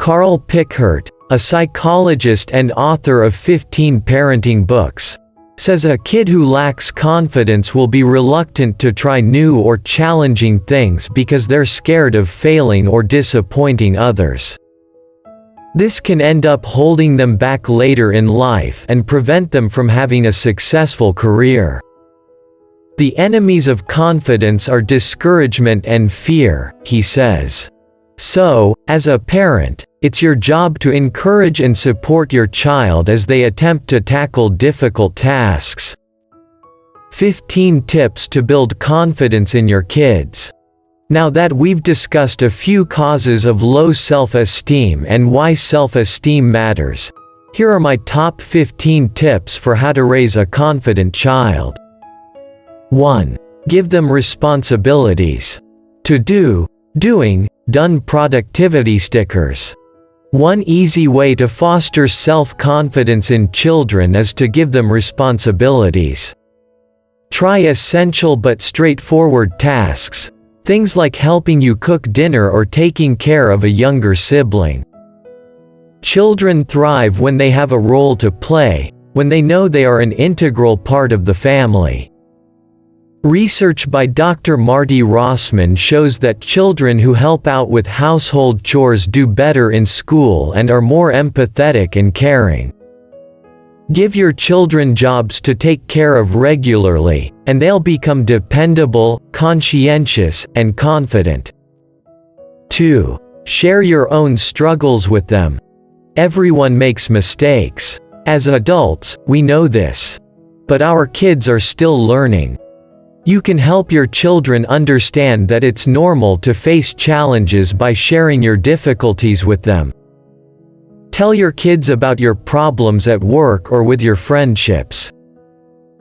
Carl Pickert, a psychologist and author of 15 parenting books, says a kid who lacks confidence will be reluctant to try new or challenging things because they're scared of failing or disappointing others. This can end up holding them back later in life and prevent them from having a successful career. The enemies of confidence are discouragement and fear, he says. So, as a parent, it's your job to encourage and support your child as they attempt to tackle difficult tasks. 15 tips to build confidence in your kids. Now that we've discussed a few causes of low self-esteem and why self-esteem matters, here are my top 15 tips for how to raise a confident child. 1. Give them responsibilities. To do, doing, done productivity stickers. One easy way to foster self-confidence in children is to give them responsibilities. Try essential but straightforward tasks, things like helping you cook dinner or taking care of a younger sibling. Children thrive when they have a role to play, when they know they are an integral part of the family. Research by Dr. Marty Rossman shows that children who help out with household chores do better in school and are more empathetic and caring. Give your children jobs to take care of regularly, and they'll become dependable, conscientious, and confident. 2. Share your own struggles with them. Everyone makes mistakes. As adults, we know this. But our kids are still learning. You can help your children understand that it's normal to face challenges by sharing your difficulties with them. Tell your kids about your problems at work or with your friendships.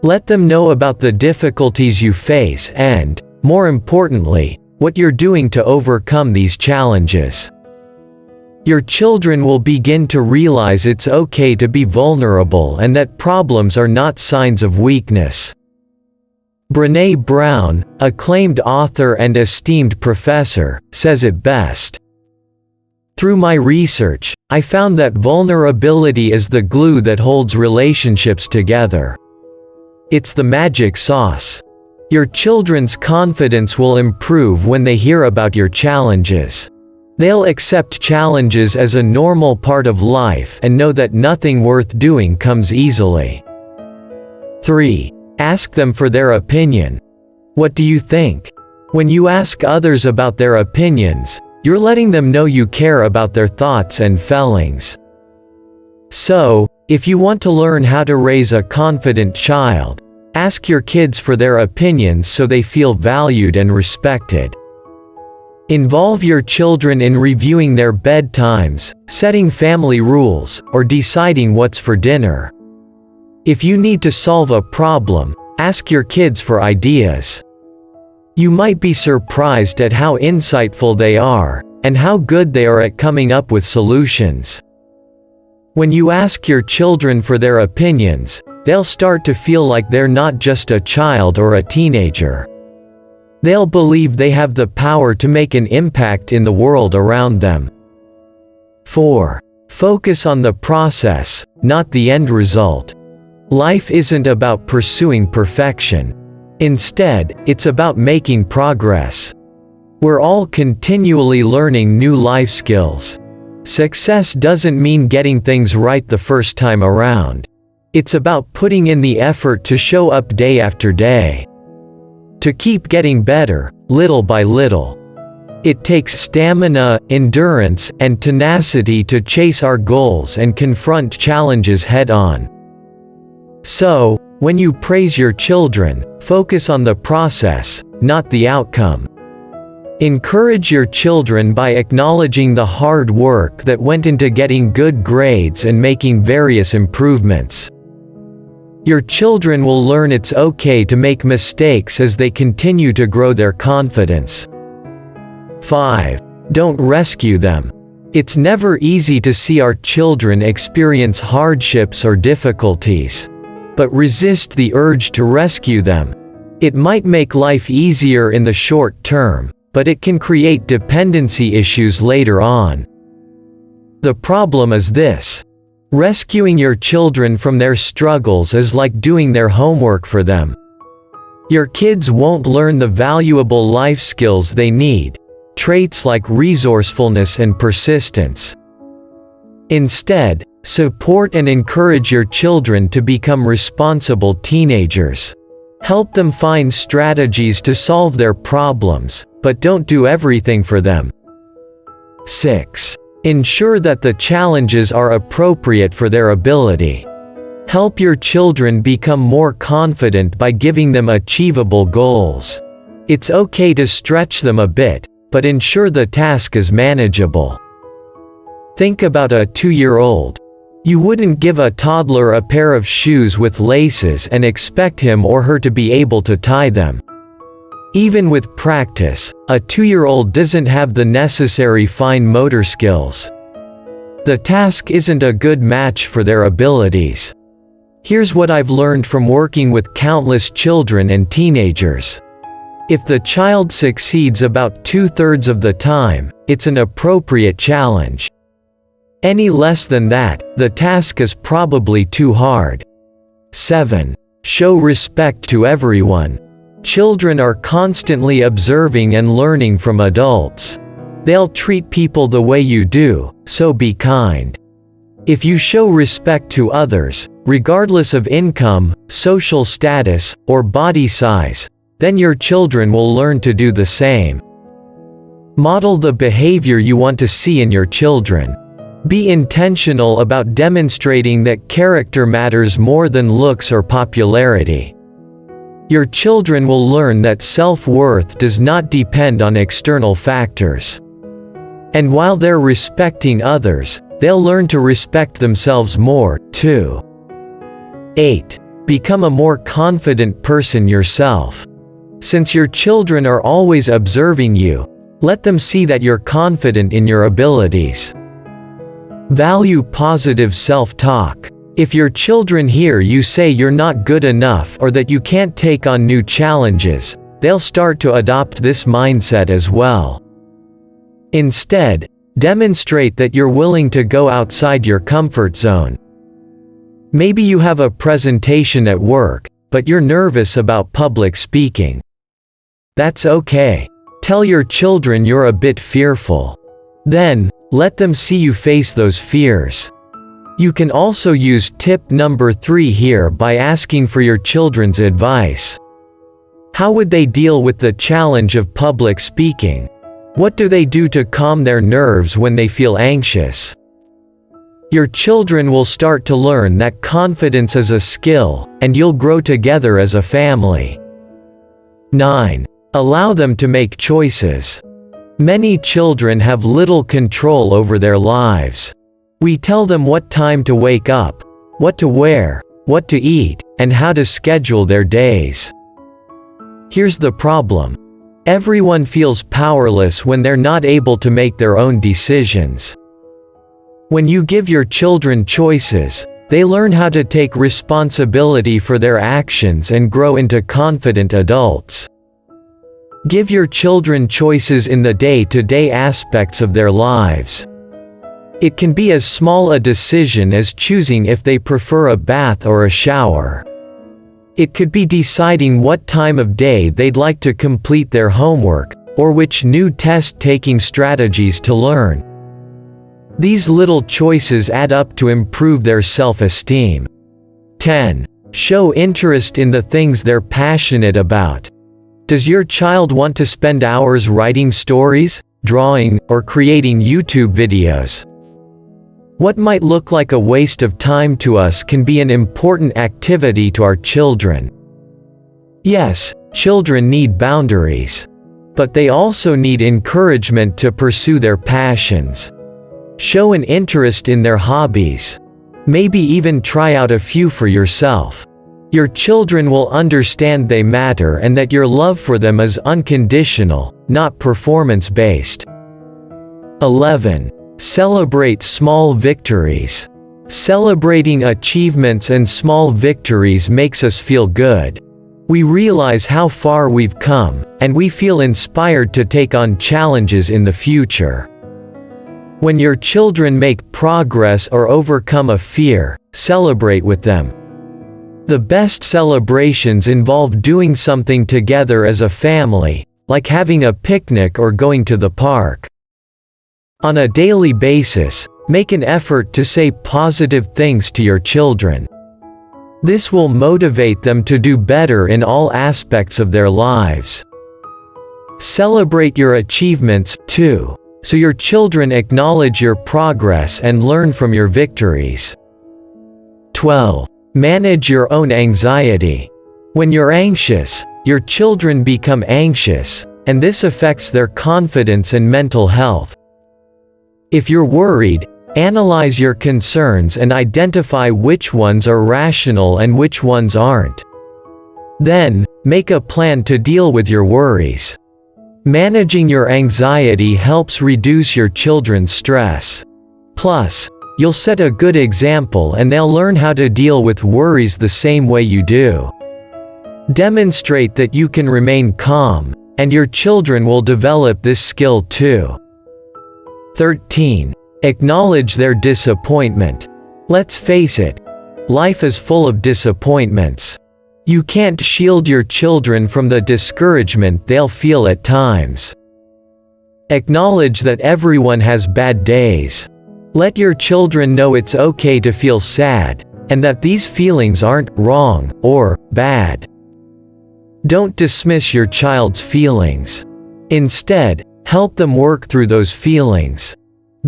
Let them know about the difficulties you face and, more importantly, what you're doing to overcome these challenges. Your children will begin to realize it's okay to be vulnerable and that problems are not signs of weakness. Brené Brown, acclaimed author and esteemed professor, says it best. Through my research, I found that vulnerability is the glue that holds relationships together. It's the magic sauce. Your children's confidence will improve when they hear about your challenges. They'll accept challenges as a normal part of life and know that nothing worth doing comes easily. 3. Ask them for their opinion. What do you think? When you ask others about their opinions, you're letting them know you care about their thoughts and feelings. So, if you want to learn how to raise a confident child, ask your kids for their opinions so they feel valued and respected. Involve your children in reviewing their bedtimes, setting family rules, or deciding what's for dinner. If you need to solve a problem, ask your kids for ideas. You might be surprised at how insightful they are, and how good they are at coming up with solutions. When you ask your children for their opinions, they'll start to feel like they're not just a child or a teenager. They'll believe they have the power to make an impact in the world around them. 4. Focus on the process, not the end result. Life isn't about pursuing perfection. Instead, it's about making progress. We're all continually learning new life skills. Success doesn't mean getting things right the first time around. It's about putting in the effort to show up day after day. To keep getting better, little by little. It takes stamina, endurance, and tenacity to chase our goals and confront challenges head-on. So, when you praise your children, focus on the process, not the outcome. Encourage your children by acknowledging the hard work that went into getting good grades and making various improvements. Your children will learn it's okay to make mistakes as they continue to grow their confidence. 5. Don't rescue them. It's never easy to see our children experience hardships or difficulties. But resist the urge to rescue them. It might make life easier in the short term, but it can create dependency issues later on. The problem is this. Rescuing your children from their struggles is like doing their homework for them. Your kids won't learn the valuable life skills they need, traits like resourcefulness and persistence. Instead, support and encourage your children to become responsible teenagers. Help them find strategies to solve their problems, but don't do everything for them. 6. Ensure that the challenges are appropriate for their ability. Help your children become more confident by giving them achievable goals. It's okay to stretch them a bit, but ensure the task is manageable. Think about a 2-year-old. You wouldn't give a toddler a pair of shoes with laces and expect him or her to be able to tie them. Even with practice, a 2-year-old doesn't have the necessary fine motor skills. The task isn't a good match for their abilities. Here's what I've learned from working with countless children and teenagers. If the child succeeds about 2/3 of the time, it's an appropriate challenge. Any less than that, the task is probably too hard. 7. Show respect to everyone. Children are constantly observing and learning from adults. They'll treat people the way you do, so be kind. If you show respect to others, regardless of income, social status, or body size, then your children will learn to do the same. Model the behavior you want to see in your children. Be intentional about demonstrating that character matters more than looks or popularity. Your children will learn that self-worth does not depend on external factors. And while they're respecting others, they'll learn to respect themselves more, too. 8. Become a more confident person yourself. Since your children are always observing you, let them see that you're confident in your abilities. Value positive self-talk. If your children hear you say you're not good enough or that you can't take on new challenges, they'll start to adopt this mindset as well. Instead, demonstrate that you're willing to go outside your comfort zone. Maybe you have a presentation at work, but you're nervous about public speaking. That's okay. Tell your children you're a bit fearful. Then, let them see you face those fears. You can also use tip number 3 here by asking for your children's advice. How would they deal with the challenge of public speaking? What do they do to calm their nerves when they feel anxious? Your children will start to learn that confidence is a skill, and you'll grow together as a family. 9. Allow them to make choices. Many children have little control over their lives. We tell them what time to wake up, what to wear, what to eat, and how to schedule their days. Here's the problem. Everyone feels powerless when they're not able to make their own decisions. When you give your children choices, they learn how to take responsibility for their actions and grow into confident adults. Give your children choices in the day-to-day aspects of their lives. It can be as small a decision as choosing if they prefer a bath or a shower. It could be deciding what time of day they'd like to complete their homework, or which new test-taking strategies to learn. These little choices add up to improve their self-esteem. 10. Show interest in the things they're passionate about. Does your child want to spend hours writing stories, drawing, or creating YouTube videos? What might look like a waste of time to us can be an important activity to our children. Yes, children need boundaries. But they also need encouragement to pursue their passions. Show an interest in their hobbies. Maybe even try out a few for yourself. Your children will understand they matter and that your love for them is unconditional, not performance-based. 11. Celebrate small victories. Celebrating achievements and small victories makes us feel good. We realize how far we've come, and we feel inspired to take on challenges in the future. When your children make progress or overcome a fear, celebrate with them. The best celebrations involve doing something together as a family, like having a picnic or going to the park. On a daily basis, make an effort to say positive things to your children. This will motivate them to do better in all aspects of their lives. Celebrate your achievements, too, so your children acknowledge your progress and learn from your victories. 12. Manage your own anxiety. When you're anxious, your children become anxious, and this affects their confidence and mental health. If you're worried, analyze your concerns and identify which ones are rational and which ones aren't. Then, make a plan to deal with your worries. Managing your anxiety helps reduce your children's stress. Plus, you'll set a good example and they'll learn how to deal with worries the same way you do. Demonstrate that you can remain calm, and your children will develop this skill too. 13. Acknowledge their disappointment. Let's face it, life is full of disappointments. You can't shield your children from the discouragement they'll feel at times. Acknowledge that everyone has bad days. Let your children know it's okay to feel sad, and that these feelings aren't wrong or bad. Don't dismiss your child's feelings. Instead, help them work through those feelings.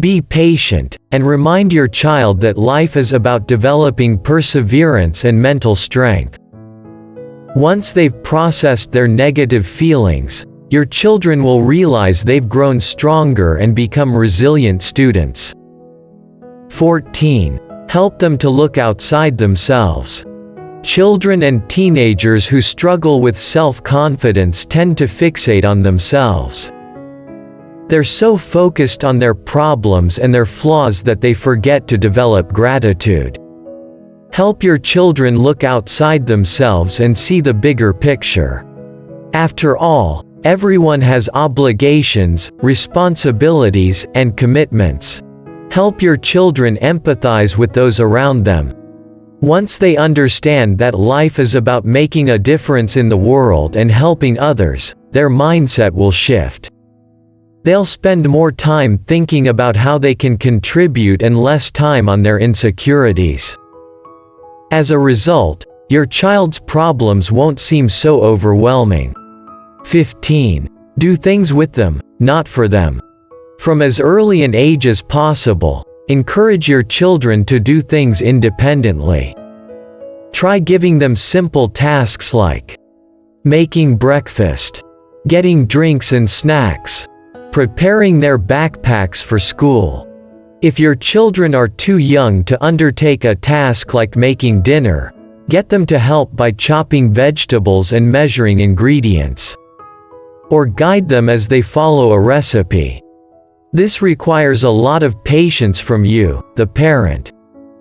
Be patient, and remind your child that life is about developing perseverance and mental strength. Once they've processed their negative feelings, your children will realize they've grown stronger and become resilient students. 14. Help them to look outside themselves. Children and teenagers who struggle with self-confidence tend to fixate on themselves. They're so focused on their problems and their flaws that they forget to develop gratitude. Help your children look outside themselves and see the bigger picture. After all, everyone has obligations, responsibilities, and commitments. Help your children empathize with those around them. Once they understand that life is about making a difference in the world and helping others, their mindset will shift. They'll spend more time thinking about how they can contribute and less time on their insecurities. As a result, your child's problems won't seem so overwhelming. 15. Do things with them, not for them. From as early an age as possible, encourage your children to do things independently. Try giving them simple tasks like making breakfast, getting drinks and snacks, preparing their backpacks for school. If your children are too young to undertake a task like making dinner, get them to help by chopping vegetables and measuring ingredients. Or guide them as they follow a recipe. This requires a lot of patience from you, the parent.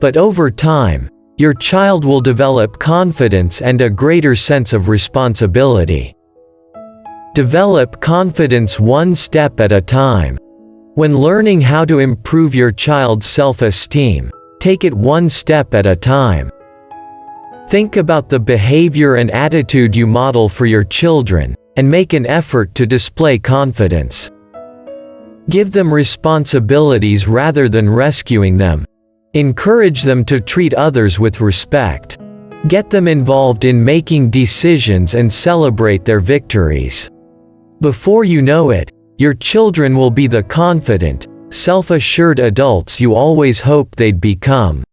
But over time, your child will develop confidence and a greater sense of responsibility. Develop confidence one step at a time. When learning how to improve your child's self-esteem, take it one step at a time. Think about the behavior and attitude you model for your children, and make an effort to display confidence. Give them responsibilities rather than rescuing them. Encourage them to treat others with respect. Get them involved in making decisions and celebrate their victories. Before you know it, your children will be the confident, self-assured adults you always hoped they'd become.